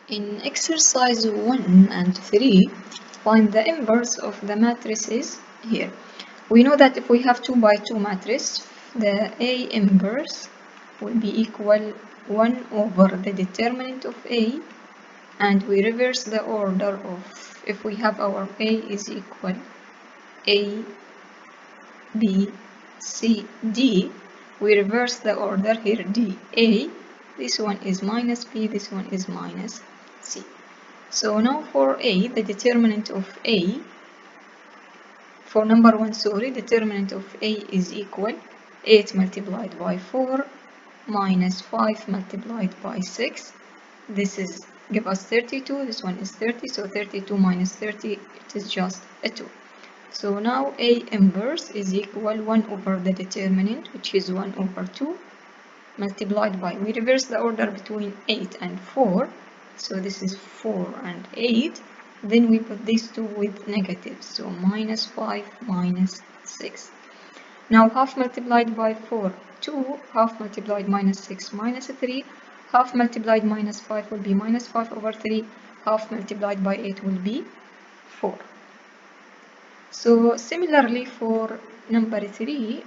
In exercise 1 and 3, find the inverse of the matrices here. We know that if we have 2 by 2 matrix, the A inverse will be equal 1 over the determinant of A, and we reverse the order of, if we have our A is equal A, B, C, D, we reverse the order here, D, A, this one is minus B, this one is minus C. So now for A, the determinant of A, for number 1, sorry, determinant of A is equal 8 multiplied by 4 minus 5 multiplied by 6. This is give us 32, this one is 30, so 32 minus 30, it is just a 2. So now A inverse is equal 1 over the determinant, which is 1 over 2, multiplied by, we reverse the order between 8 and 4, so this is 4 and 8, then we put these two with negatives, so minus 5 minus 6. Now half multiplied by 4, 2, half multiplied minus 6 minus 3, half multiplied minus 5 will be minus 5 over 3, half multiplied by 8 will be 4. So similarly for number 3,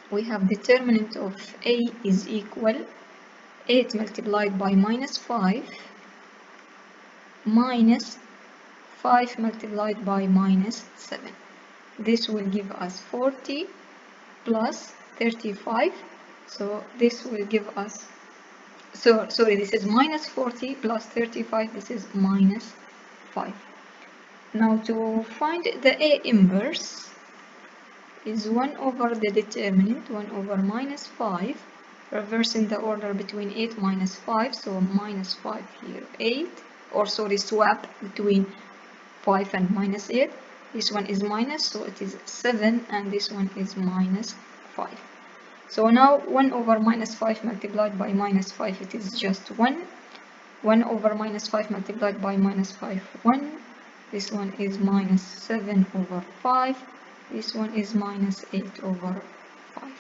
we have determinant of A is equal 8 multiplied by minus 5 minus 5 multiplied by minus 7. This will give us 40 plus 35. So this will give us, sorry, this is minus 40 plus 35, this is minus 5. Now to find the A inverse is 1 over the determinant, 1 over minus 5, reversing the order between 8 minus 5, so minus 5 here, 8, or sorry, swap between 5 and minus 8. This one is minus, so it is 7, and this one is minus 5. So now 1 over minus 5 multiplied by minus 5, it is just 1. 1 over minus 5 multiplied by minus 5, 1. This one is minus 7 over 5. This one is minus 8 over 5.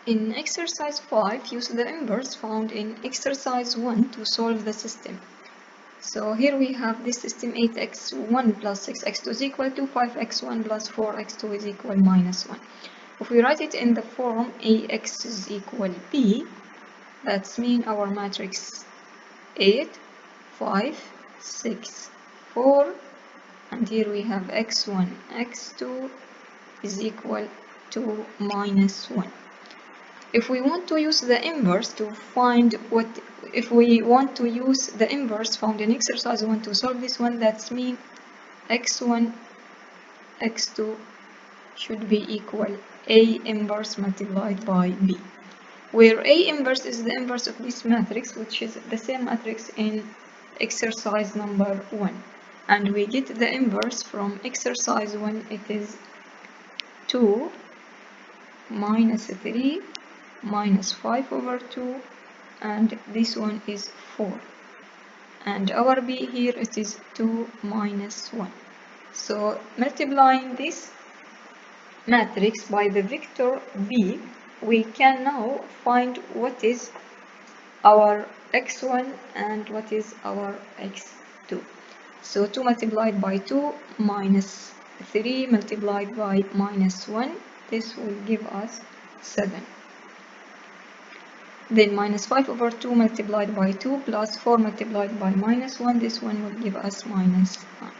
In exercise 5, use the inverse found in exercise 1 to solve the system. So here we have this system 8x1 plus 6x2 is equal to 5x1 plus 4x2 is equal minus 1. If we write it in the form Ax is equal B, that's mean our matrix 8, 5, 6, 4, and here we have x1, x2 is equal to minus 1. If we want to use the inverse to find what, if we want to use the inverse found in exercise 1 to solve this one, that's mean x1, x2 should be equal A inverse multiplied by B, where A inverse is the inverse of this matrix, which is the same matrix in exercise number 1. And we get the inverse from exercise 1, it is 2 minus 3 minus 5 over 2, and this one is 4. And our B here, it is 2 minus 1. So multiplying this matrix by the vector B, we can now find what is our x1 and what is our x2. So 2 multiplied by 2 minus 3 multiplied by minus 1, this will give us 7. Then minus 5 over 2 multiplied by 2 plus 4 multiplied by minus 1, this one will give us minus 9.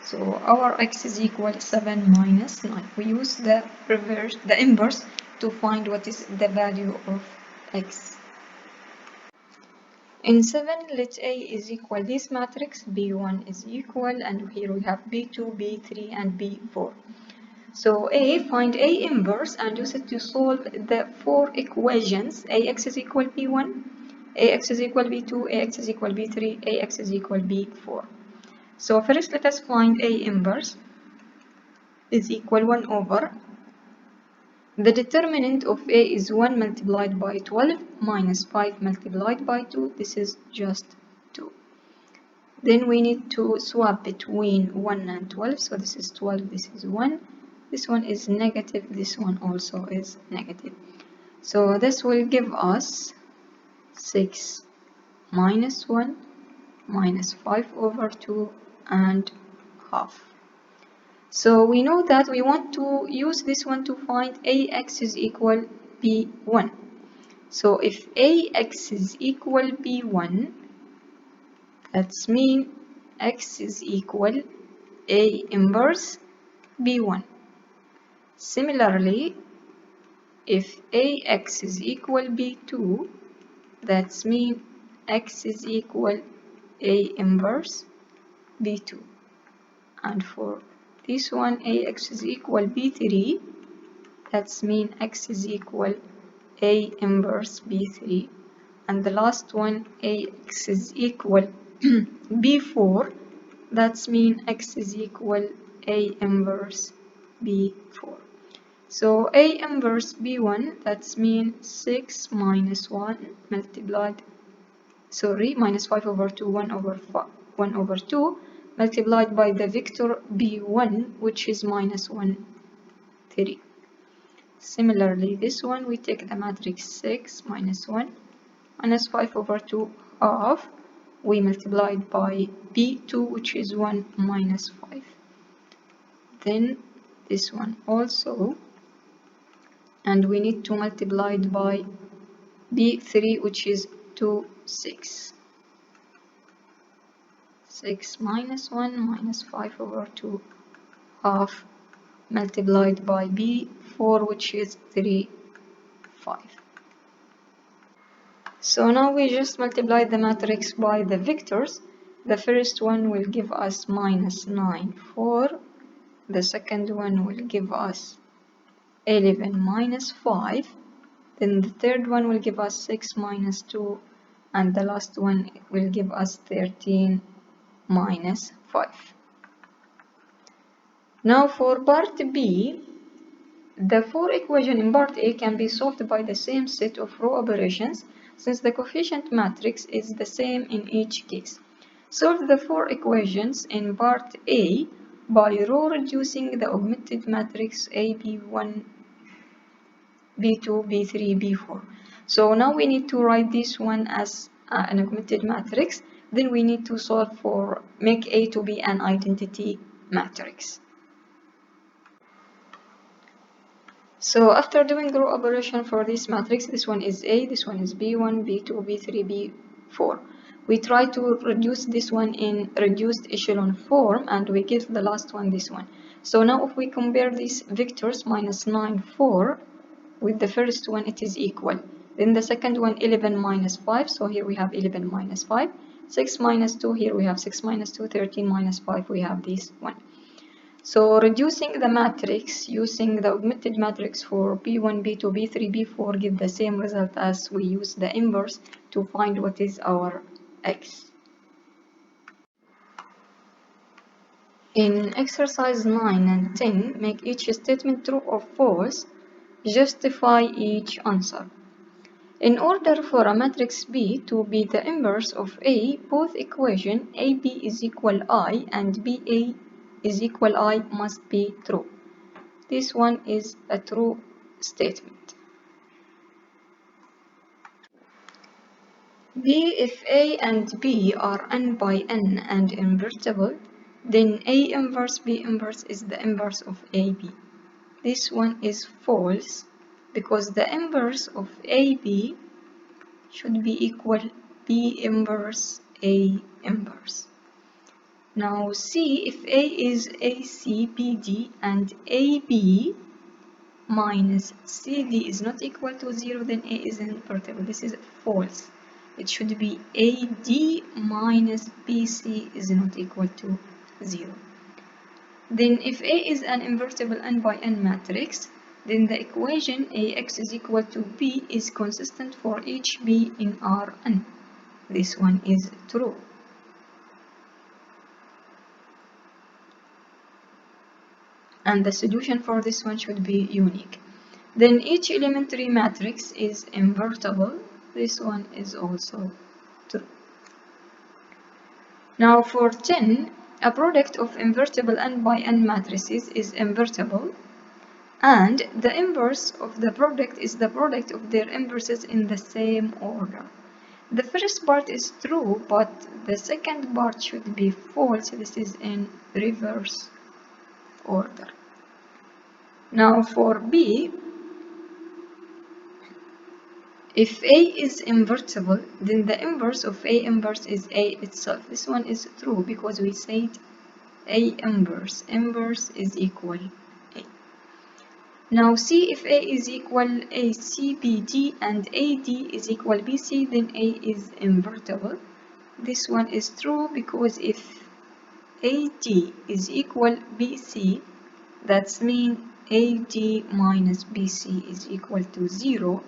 So our x is equal 7 minus 9. We use the inverse to find what is the value of x. In 7, let A is equal this matrix, B1 is equal, and here we have B2, B3, and B4. So A, find A inverse and use it to solve the 4 equations. Ax is equal B1, Ax is equal B2, Ax is equal B3, Ax is equal B4. So first let us find A inverse is equal 1 over the determinant of A is 1 multiplied by 12 minus 5 multiplied by 2, this is just 2. Then we need to swap between 1 and 12, so this is 12, this is 1. This one is negative, this one also is negative. So this will give us 6 minus 1 minus 5 over 2 and half. So we know that we want to use this one to find AX is equal B1. So if AX is equal B1, that's mean X is equal A inverse B1. Similarly, if AX is equal B2, that's mean X is equal A inverse B2. And for this one, AX is equal B3, that's mean X is equal A inverse B3. And the last one, AX is equal B4, that's mean X is equal A inverse B4. So A inverse B1, that's mean 6 minus 1 multiplied, minus 5 over 2, 1 over 2, multiplied by the vector B1, which is minus 1, 3. Similarly, this one, we take the matrix 6 minus 1 minus 5 over 2 half, we multiplied by B2, which is 1 minus 5. Then this one also, and we need to multiply it by B3, which is 2, 6. 6 minus 1 minus 5 over 2 half, multiplied by B4, which is 3, 5. So now we just multiply the matrix by the vectors. The first one will give us minus 9, 4. The second one will give us 11 minus 5. Then the third one will give us 6 minus 2. And the last one will give us 13 minus 5. Now for part B, the 4 equation in part A can be solved by the same set of row operations since the coefficient matrix is the same in each case. Solve the 4 equations in part A by row reducing the augmented matrix A, B1, B2, B3, B4. So now we need to write this one as an augmented matrix. Then we need to solve for make A to be an identity matrix. So after doing row operation for this matrix, this one is A, this one is B1, B2, B3, B4. We try to reduce this one in reduced echelon form and we give the last one this one. So now if we compare these vectors, minus 9, 4, with the first one it is equal. Then the second one 11 minus 5, so here we have 11 minus 5. 6 minus 2, here we have 6 minus 2, 13 minus 5, we have this one. So reducing the matrix using the augmented matrix for B1, B2, B3, B4 give the same result as we use the inverse to find what is our X. In exercise 9 and 10, make each statement true or false, justify each answer. In order for a matrix B to be the inverse of A, both equation AB is equal I and BA is equal I must be true. This one is a true statement. B, if A and B are n by n and invertible, then A inverse B inverse is the inverse of AB. This one is false because the inverse of AB should be equal B inverse A inverse. Now C, if A is AC, BD and AB minus CD is not equal to 0, then A is invertible. This is false. It should be AD minus BC is not equal to 0. Then if A is an invertible n by n matrix, then the equation AX is equal to B is consistent for each B in Rn. This one is true. And the solution for this one should be unique. Then each elementary matrix is invertible. This one is also true. Now for 10, a product of invertible n by n matrices is invertible and the inverse of the product is the product of their inverses in the same order. The first part is true, but the second part should be false. This is in reverse order. Now for B, if A is invertible, then the inverse of A inverse is A itself. This one is true because we said A inverse is equal A. Now C, if A is equal ACBD and AD is equal BC, then A is invertible. This one is true because if AD is equal BC, that means AD minus BC is equal to 0.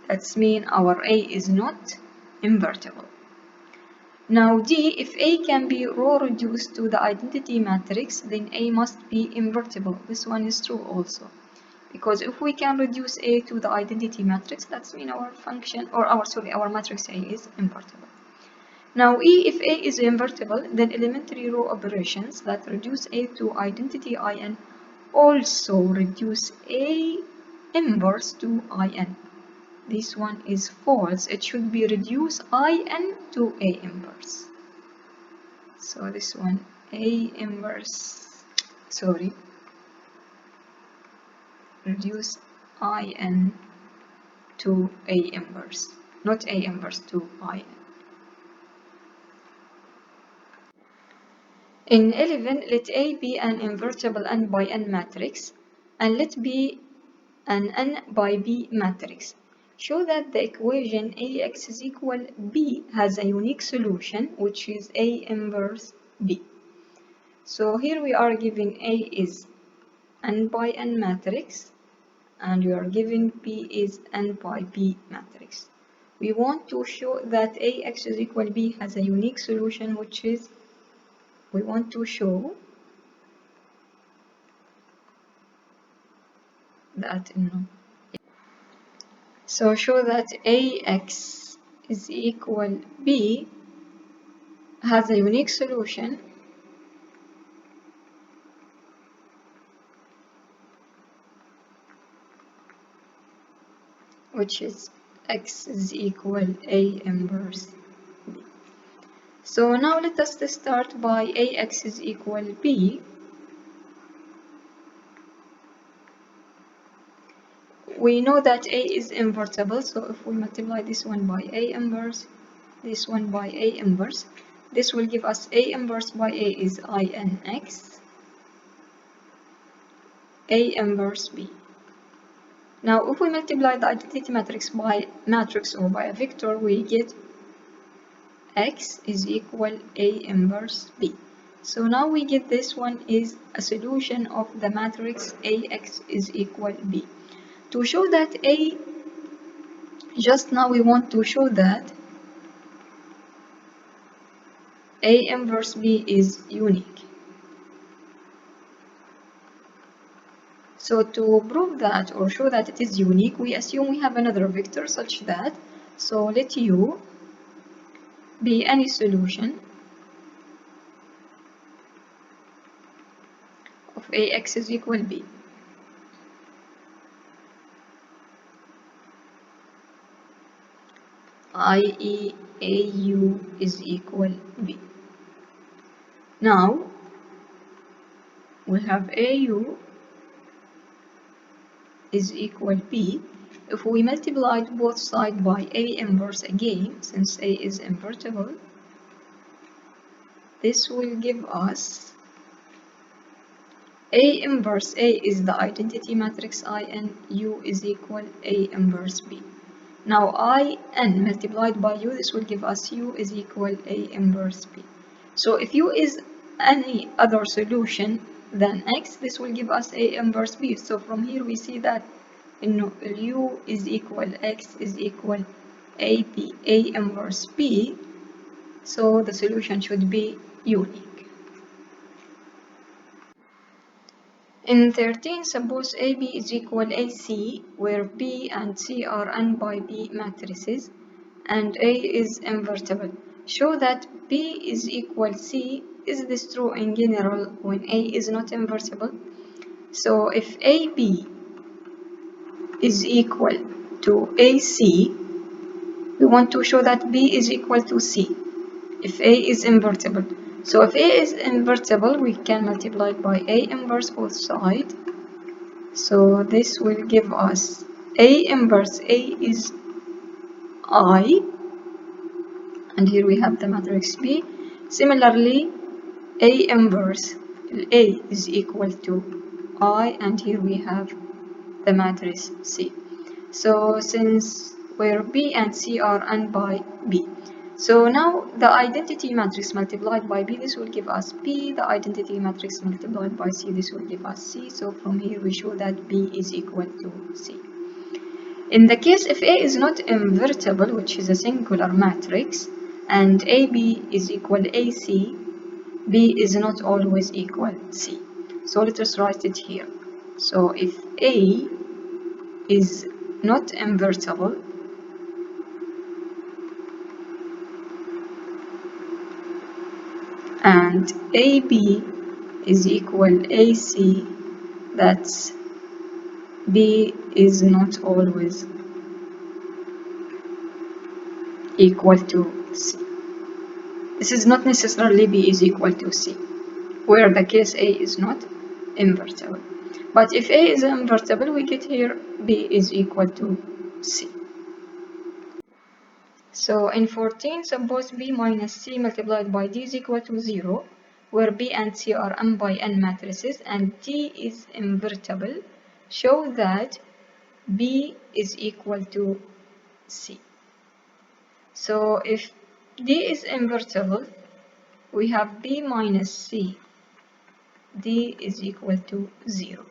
That means our A is not invertible. Now D, if A can be row reduced to the identity matrix, then A must be invertible. This one is true also, because if we can reduce A to the identity matrix, that means our function, or our matrix A is invertible. Now E, if A is invertible, then elementary row operations that reduce A to identity In also reduce A inverse to In. This one is false. It should be reduce In to A inverse. So this one, A inverse, reduce In to A inverse, not A inverse to In. In 11, let A be an invertible n by n matrix, and let B an n by B matrix. Show that the equation AX is equal B has a unique solution, which is A inverse B. So here we are giving A is n by n matrix, and we are giving B is n by B matrix. We want to show that AX is equal B has a unique solution, which is, we want to show that show that AX is equal B has a unique solution which is X is equal A inverse B. So now let us start by AX is equal B. We know that A is invertible, so if we multiply this one by A inverse, this one by A inverse, this will give us A inverse by A is INX, A inverse B. Now if we multiply the identity matrix by matrix or by a vector, we get X is equal A inverse B. So now we get this one is a solution of the matrix AX is equal B. To show that A, just now we want to show that A inverse B is unique. So to prove that or show that it is unique, we assume we have another vector such that, so let U be any solution of AX is equal B. i.e. AU is equal B. Now we have AU is equal B. If we multiply both sides by A inverse again, since A is invertible, this will give us A inverse A is the identity matrix In, U is equal A inverse B. Now In multiplied by U, this will give us U is equal A inverse B. So if U is any other solution than X, this will give us A inverse B. So from here we see that U is equal X is equal AB, A inverse B. So the solution should be unique. In 13, suppose AB is equal AC, where B and C are n by B matrices, and A is invertible. Show that B is equal C. Is this true in general when A is not invertible? So if AB is equal to AC, we want to show that B is equal to C if A is invertible. So if A is invertible, we can multiply it by A inverse both sides. So this will give us A inverse A is I, and here we have the matrix B. Similarly, A inverse A is equal to I, and here we have the matrix C. So since where B and C are n by B, so now the identity matrix multiplied by B, this will give us B. The identity matrix multiplied by C, this will give us C. So from here we show that B is equal to C. In the case if A is not invertible, which is a singular matrix, and AB is equal AC, B is not always equal C. So let us write it here. So if A is not invertible, and AB is equal AC, that's B is not always equal to C. This is not necessarily B is equal to C, where the case A is not invertible. But if A is invertible, we get here B is equal to C. So in 14, suppose B minus C multiplied by D is equal to 0, where B and C are n by n matrices and D is invertible. Show that B is equal to C. So if D is invertible, we have B minus C. D is equal to 0.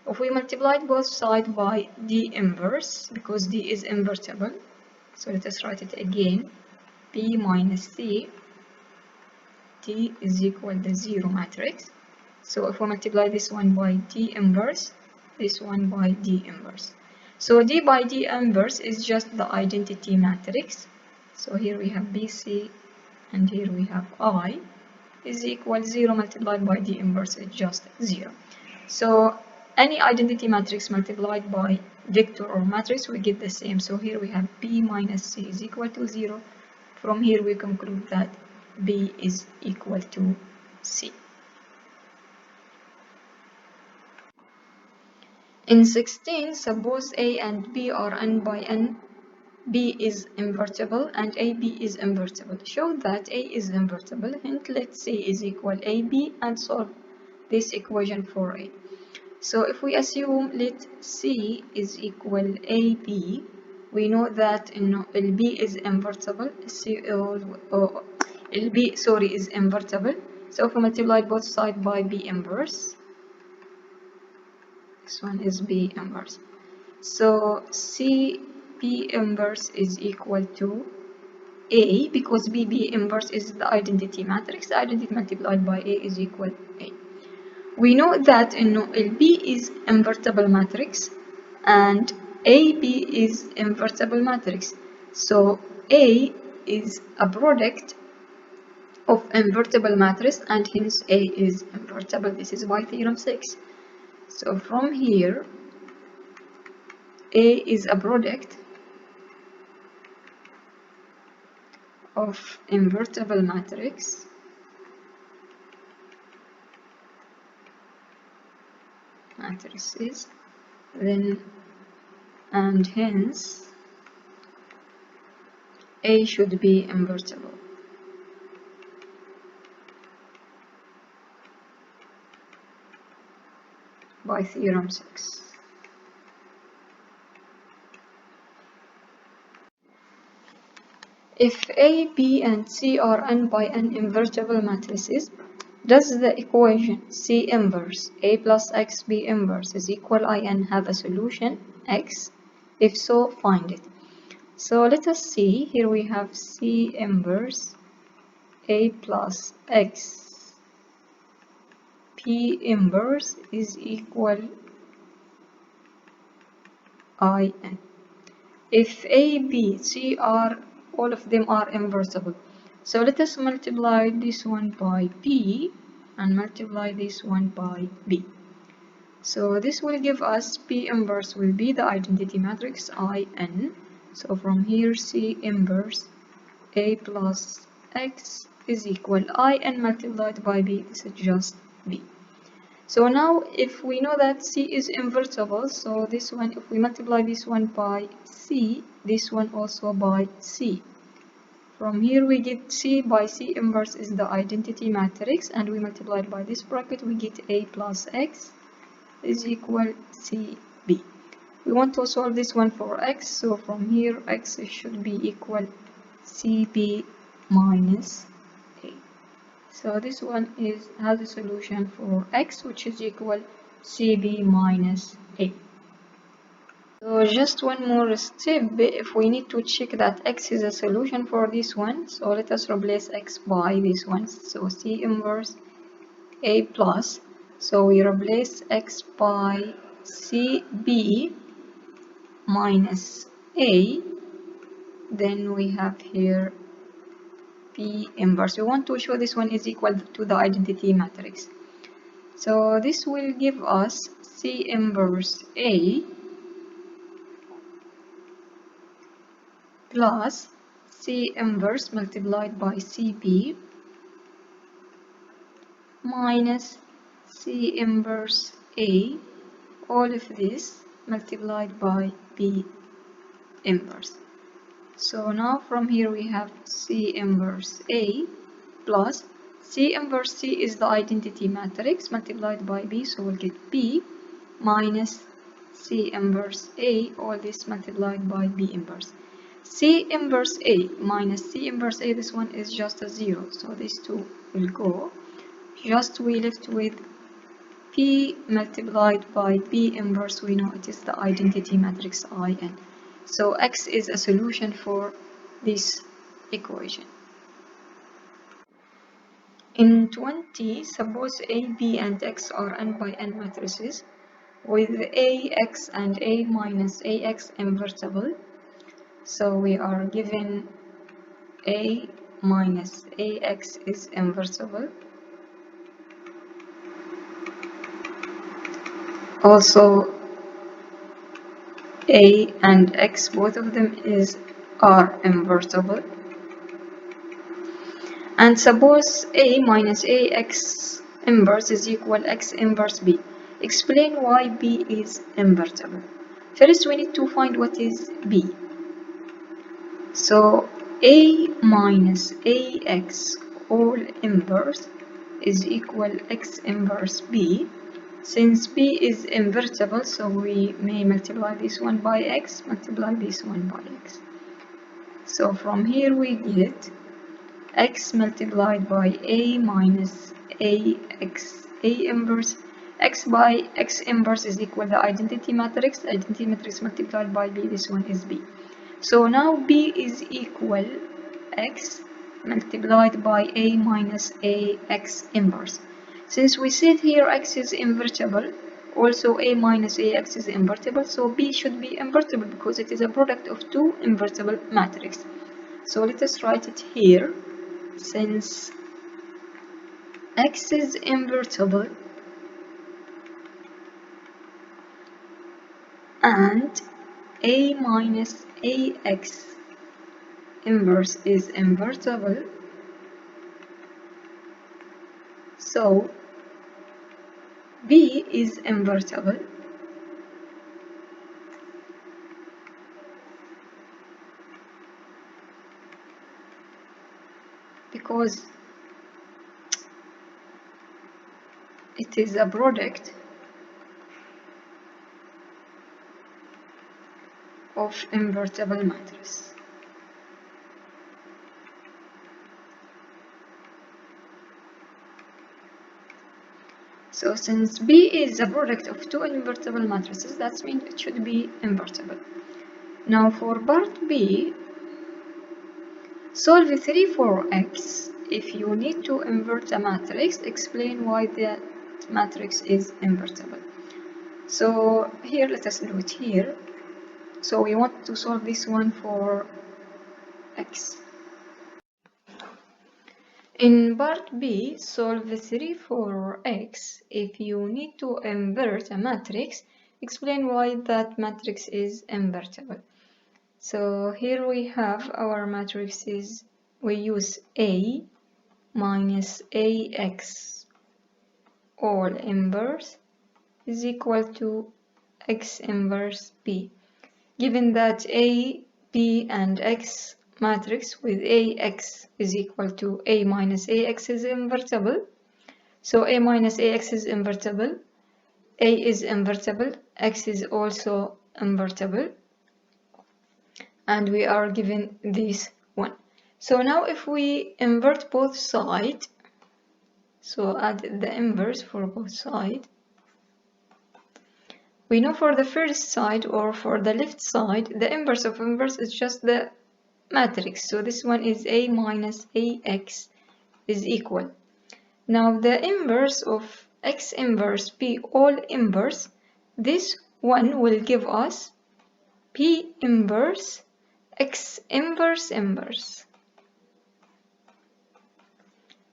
If we multiply both sides by D inverse, because D is invertible, so let us write it again. B minus C, D is equal to 0 matrix. So if we multiply this one by D inverse, this one by D inverse. So D by D inverse is just the identity matrix. So here we have BC and here we have I is equal 0 multiplied by D inverse is just 0. So any identity matrix multiplied by vector or matrix, we get the same. So here we have B minus C is equal to 0. From here we conclude that B is equal to C. In 16, suppose A and B are n by n. B is invertible and AB is invertible. Show that A is invertible, hence let C is equal AB and solve this equation for A. So if we assume let C is equal AB, we know that LB is invertible. LB, sorry, is invertible. So if we multiply both sides by B inverse, this one is B inverse. So C B inverse is equal to A, because B inverse is the identity matrix. The identity multiplied by A is equal A. We know that LB is invertible matrix and AB is invertible matrix. So A is a product of invertible matrix and hence A is invertible. This is by theorem 6. So from here, A is a product of invertible matrices then, and hence A should be invertible. By theorem 6. If A, B, and C are n by n invertible matrices, does the equation C inverse A plus X B inverse is equal in have a solution X? If so, find it. So let us see. Here we have C inverse A plus X P inverse is equal in. If A, B, C are all of them are invertible. So let us multiply this one by B and multiply this one by B. So this will give us P inverse will be the identity matrix In. So from here C inverse A plus X is equal In multiplied by B. This is just B. So now if we know that C is invertible, so this one, if we multiply this one by C, this one also by C. From here we get C by C inverse is the identity matrix, and we multiply it by this bracket, we get A plus X is equal CB. We want to solve this one for X, so from here X should be equal CB minus A. So this one has a solution for X, which is equal CB minus A. So just one more step, if we need to check that X is a solution for this one, so let us replace X by this one. So C inverse A plus, so we replace X by CB minus A, then we have here P inverse. We want to show this one is equal to the identity matrix. So this will give us C inverse A plus C inverse multiplied by CB minus C inverse A, all of this multiplied by B inverse. So now from here we have C inverse A plus C inverse C is the identity matrix multiplied by B, so we'll get B minus C inverse A, all this multiplied by B inverse. C inverse A minus C inverse A, this one is just a 0, so these two will go. Just we left with P multiplied by B inverse, we know it is the identity matrix In. So X is a solution for this equation. In 20, suppose A, B, and X are n by n matrices with A, X, and A minus AX invertible. So we are given A minus AX is invertible. Also A and X, both of them are invertible. And suppose A minus AX inverse is equal X inverse B. Explain why B is invertible. First we need to find what is B. So A minus AX all inverse is equal X inverse B. Since B is invertible, so we may multiply this one by X, multiply this one by X. So from here we get X multiplied by A minus AX, A inverse. X by X inverse is equal the identity matrix multiplied by B, this one is B. So now B is equal X multiplied by A minus AX inverse. Since we said here X is invertible, also A minus AX is invertible, so B should be invertible because it is a product of two invertible matrices. So let us write it here. Since X is invertible and A minus AX inverse is invertible, so B is invertible because it is a product of invertible matrices. So since B is a product of two invertible matrices, that means it should be invertible. Now for part B, solve 3 for X. If you need to invert a matrix, explain why that matrix is invertible. So here, let us do it here. So we want to solve this one for X. In part B, solve 3 for x. If you need to invert a matrix, explain why that matrix is invertible. So here we have our matrices. We use A minus AX all inverse is equal to X inverse B. Given that A, B and X matrix with AX is equal to A minus AX is invertible. So A minus AX is invertible, A is invertible, X is also invertible, and we are given this one. So now if we invert both sides, so add the inverse for both sides, we know for the first side or for the left side, the inverse of inverse is just the matrix. So this one is A minus AX is equal. Now the inverse of X inverse P all inverse, this one will give us P inverse X inverse inverse.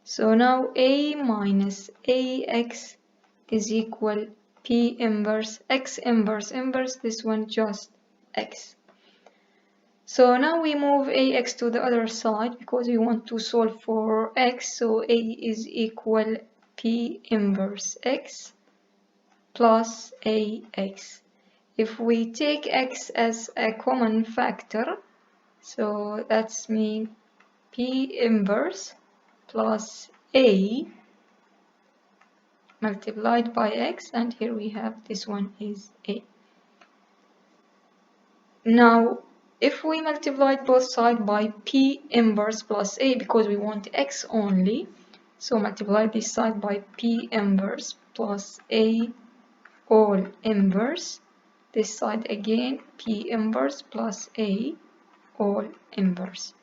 So now A minus AX is equal P inverse X inverse inverse, this one just X. So now we move AX to the other side because we want to solve for X, so A is equal P inverse X plus AX. If we take X as a common factor, so that's mean P inverse plus A multiplied by X, and here we have this one is A. Now if we multiply both sides by P inverse plus A because we want X only, so multiply this side by P inverse plus A all inverse, this side again P inverse plus A all inverse,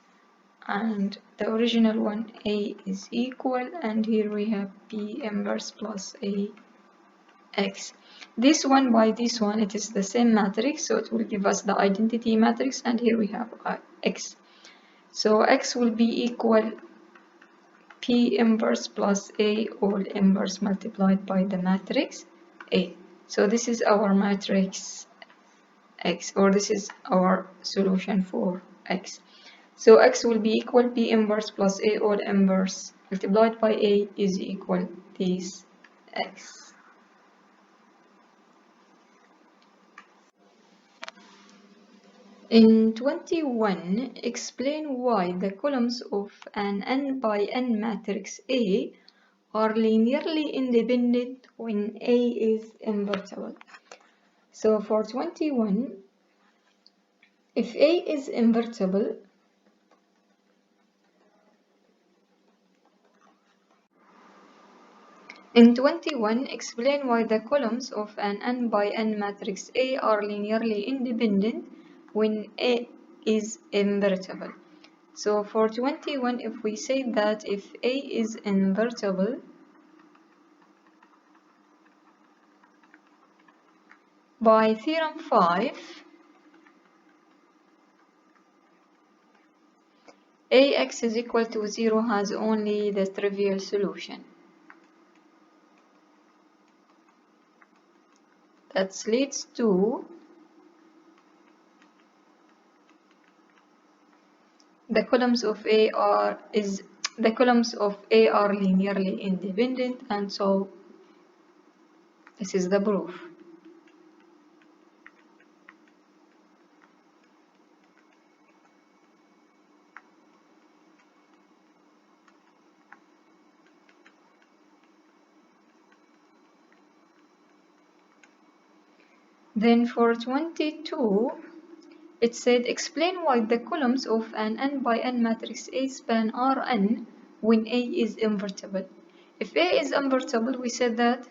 and the original one A is equal, and here we have P inverse plus A X. This one by this one, it is the same matrix, so it will give us the identity matrix, and here we have X. So X will be equal P inverse plus A all inverse multiplied by the matrix A. So this is our matrix X, or this is our solution for X. So X will be equal P inverse plus A all inverse multiplied by A is equal this X. In 21, explain why the columns of an n by n matrix A are linearly independent when A is invertible. So for 21, if A is invertible, in 21, explain why the columns of an n by n matrix A are linearly independent when A is invertible. So for 21, if we say that if A is invertible, by theorem 5, AX is equal to 0 has only the trivial solution. That leads to the columns of A are linearly independent, and so this is the proof. Then for 22, it said explain why the columns of an n by n matrix A span Rn when A is invertible. If A is invertible, we said that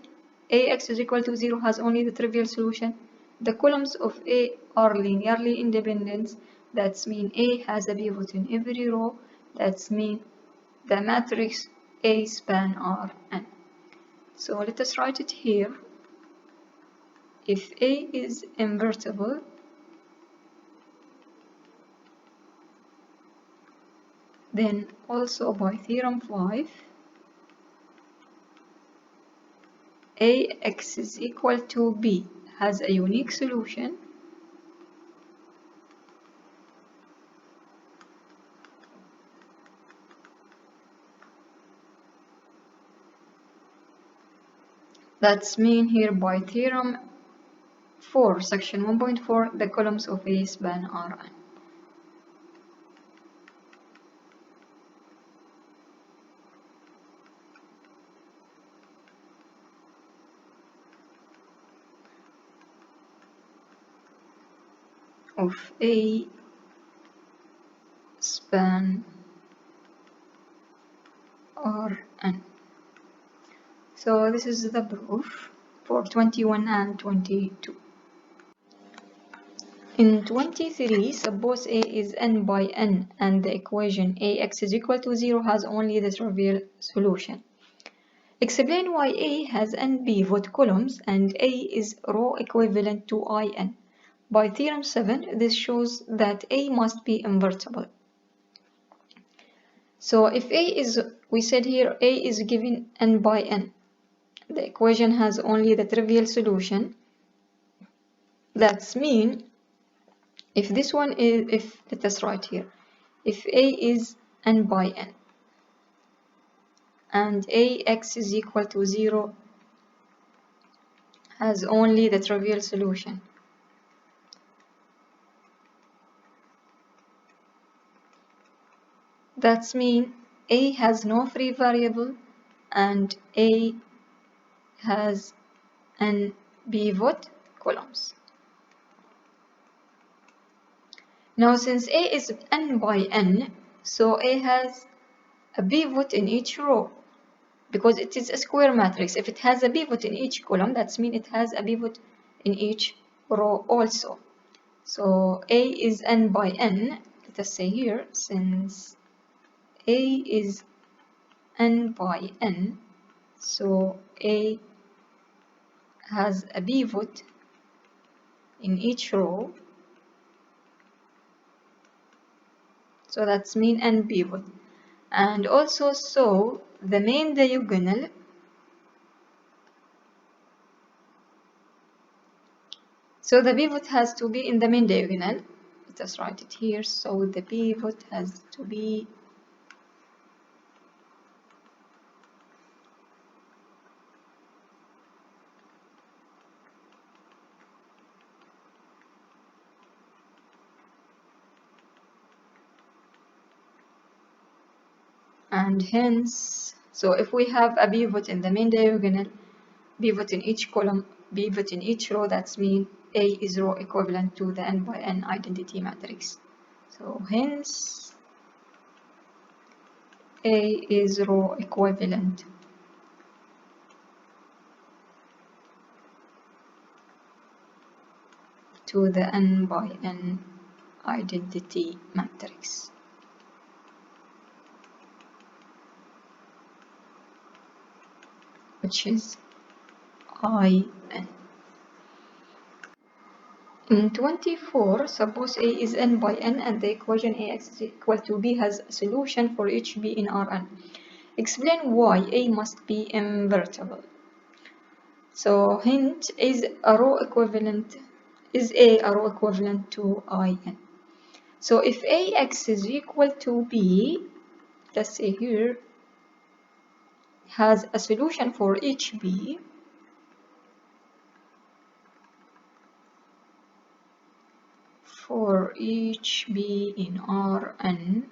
AX is equal to 0 has only the trivial solution. The columns of A are linearly independent. That means A has a pivot in every row. That means the matrix A span Rn. So let us write it here. If A is invertible, then also by theorem 5, Ax is equal to B has a unique solution that's mean here by theorem 4, section 1.4, the columns of A span Rn. Of A span Rn. So this is the proof for 21 and 22. In 23, suppose A is n by n and the equation Ax is equal to 0 has only the trivial solution. Explain why A has n pivot columns and A is row equivalent to In. By theorem 7, this shows that A must be invertible. So if A is, we said here A is given n by n. The equation has only the trivial solution. That's mean if this one is, let us write here, if A is n by n and Ax is equal to 0 has only the trivial solution. That's mean A has no free variable and A has n pivot columns. Now since A is n by n, so A has a pivot in each row because it is a square matrix. If it has a pivot in each column, that means it has a pivot in each row also. So A is n by n. Let us say here, since A is n by n, so A has a pivot in each row. So that's mean n pivot. And also, so the main diagonal so the pivot has to be in the main diagonal. Let us write it here. So the pivot has to be and hence, so if we have a pivot in the main diagonal, pivot in each column, pivot in each row, that's mean A is row equivalent to the n by n identity matrix. So hence A is row equivalent to the n by n identity matrix. Which is In. In 24, suppose A is n by n and the equation Ax is equal to B has a solution for each B in Rn. Explain why A must be invertible. So hint is a row equivalent, is A a row equivalent to In. So if Ax is equal to B, let's say here, has a solution for each B, for each B in Rn,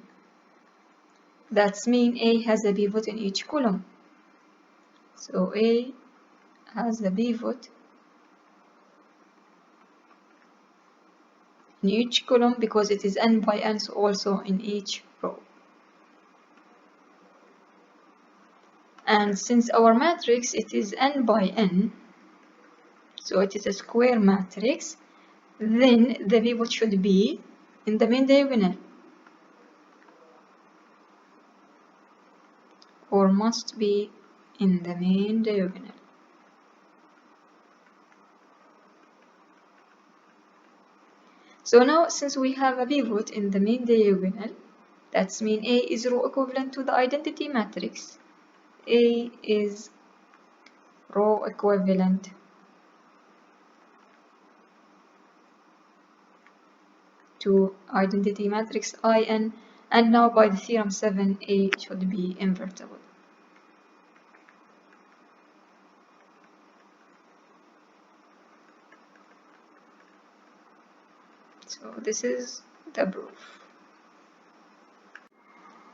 that's mean A has a pivot in each column. So A has a pivot in each column because it is n by n, so also in each row. And since our matrix it is n by n, so it is a square matrix, then the pivot should be in the main diagonal or must be in the main diagonal. So now since we have a pivot in the main diagonal, That's mean A is row equivalent to the identity matrix. A is row equivalent to identity matrix In, and now by the theorem 7, A should be invertible. So this is the proof.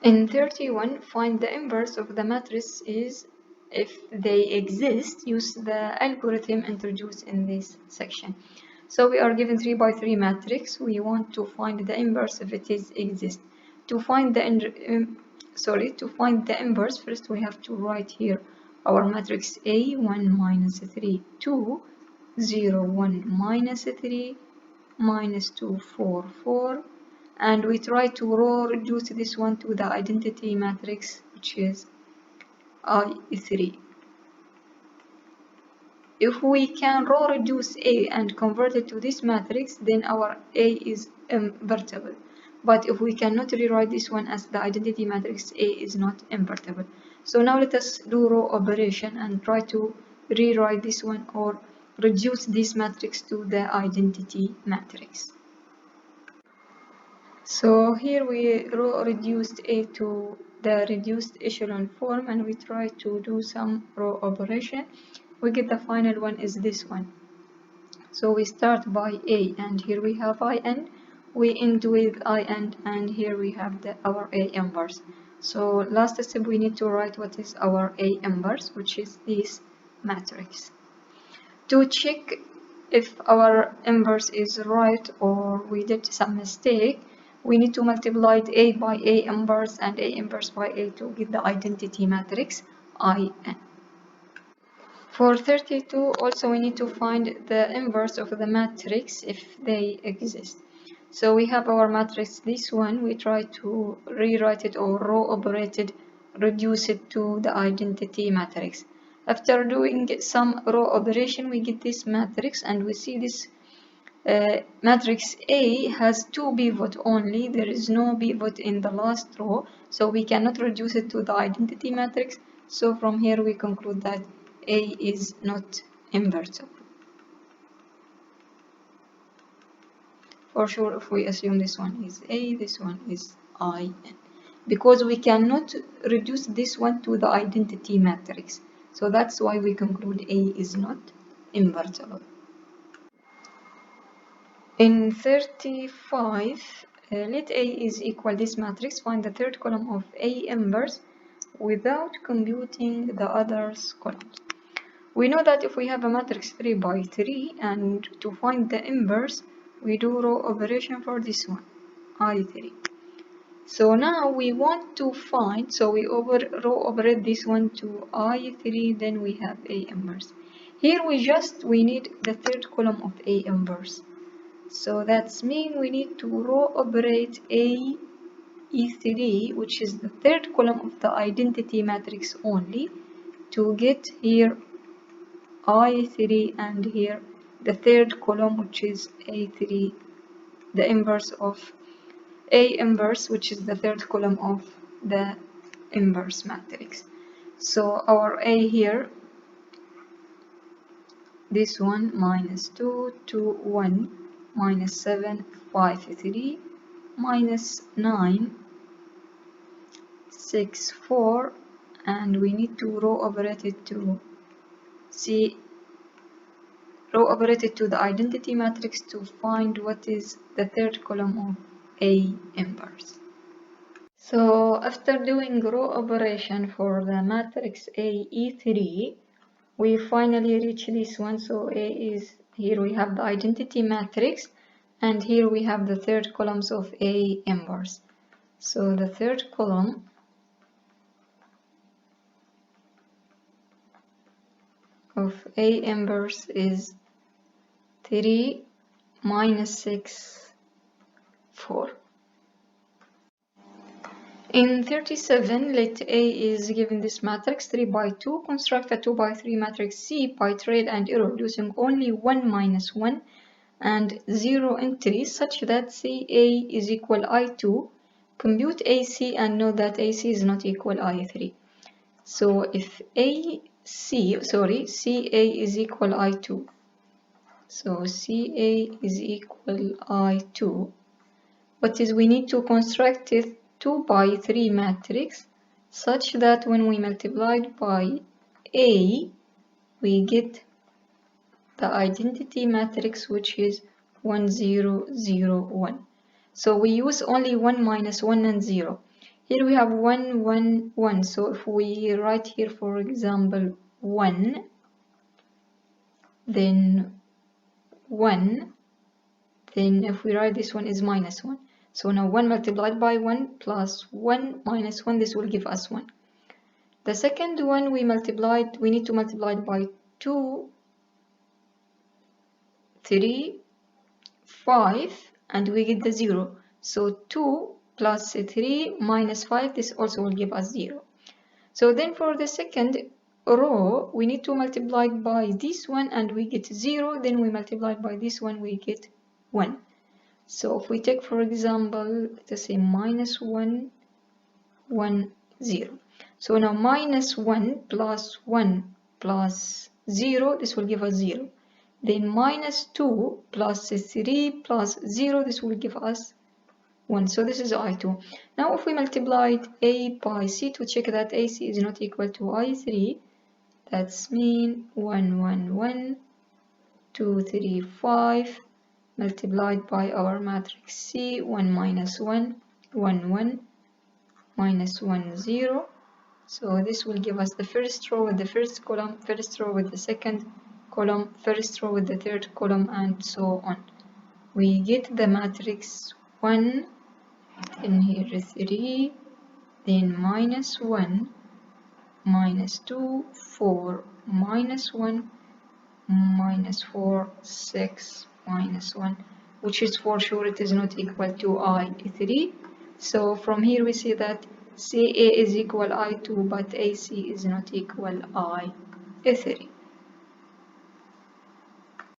In 31, find the inverse of the matrices if they exist. Use the algorithm introduced in this section. So we are given 3 by 3 matrix. We want to find the inverse if it is exist. To find the inverse, first we have to write here our matrix A, 1 minus 3, 2, 0, 1 minus 3, minus 2, 4, 4, and we try to row reduce this one to the identity matrix, which is I3. If we can row reduce A and convert it to this matrix, then our A is invertible. But if we cannot rewrite this one as the identity matrix, A is not invertible. So now let us do row operation and try to rewrite this one or reduce this matrix to the identity matrix. So here we row reduced A to the reduced echelon form, and we try to do some row operation. We get the final one is this one. So we start by A, and here we have In. We end with In, and here we have our A inverse. So last step we need to write what is our A inverse, which is this matrix. To check if our inverse is right or we did some mistake, we need to multiply A by A inverse and A inverse by A to get the identity matrix In. For 32, also we need to find the inverse of the matrix if they exist. So we have our matrix, this one, we try to rewrite it or row operate it, reduce it to the identity matrix. After doing some row operation, we get this matrix, and we see this matrix A has 2 pivot only. There is no pivot in the last row, so we cannot reduce it to the identity matrix. So from here we conclude that A is not invertible. For sure, if we assume this one is A, this one is In, because we cannot reduce this one to the identity matrix. So that's why we conclude A is not invertible. In 35, let A is equal this matrix. Find the third column of A inverse without computing the others columns. We know that if we have a matrix 3 by 3, and to find the inverse, we do row operation for this one, I3. So now we want to find, so we row operate this one to I3, then we have A inverse. Here we need the third column of A inverse. So that's mean we need to row operate A E3, which is the third column of the identity matrix only, to get here I3 and here the third column, which is A3, the inverse of A inverse, which is the third column of the inverse matrix. So our A here, this one, minus 2, 2, 1, minus 7, 5, 3, minus 9, 6, 4, and we need to row operate it to row operated to the identity matrix to find what is the third column of A inverse. So after doing row operation for the matrix A E3, we finally reach this one. So A is, here we have the identity matrix, and here we have the third columns of A inverse. So the third column of A inverse is 3 minus 6, 4. In 37, let A is given this matrix 3 by 2. Construct a 2 by 3 matrix C by trial and error using only 1 minus 1 and 0 entries such that CA is equal I2, compute AC and know that AC is not equal I3. So if CA is equal I2, so CA is equal I2, what is we need to construct a 2 by 3 matrix such that when we multiply it by A, we get the identity matrix, which is 1 0 0 1. So we use only 1 minus 1 and 0. Here we have 1 1 1. So if we write here, for example, 1, then 1, then if we write this one is minus 1. So now 1 multiplied by 1 plus 1 minus 1, this will give us 1. The second one we need to multiply it by 2, 3, 5, and we get the 0. So 2 plus 3 minus 5, this also will give us 0. So then for the second row, we need to multiply by this one and we get 0. Then we multiply by this one, we get 1. So if we take, for example, let's say minus 1, 1, 0. So now minus 1 plus 1 plus 0, this will give us 0. Then minus 2 plus 3 plus 0, this will give us 1. So this is I2. Now if we multiply A by C to check that AC is not equal to I3, that's mean 1, 1, 1, 2, 3, 5, multiplied by our matrix C, 1 minus 1, 1, 1, minus 1, 0. So this will give us the first row with the first column, first row with the second column, first row with the third column, and so on. We get the matrix 1, then here 3, then minus 1, minus 2, 4, minus 1, minus 4, 6, minus 1, which is for sure it is not equal to I3. So from here we see that CA is equal I2, but AC is not equal I3.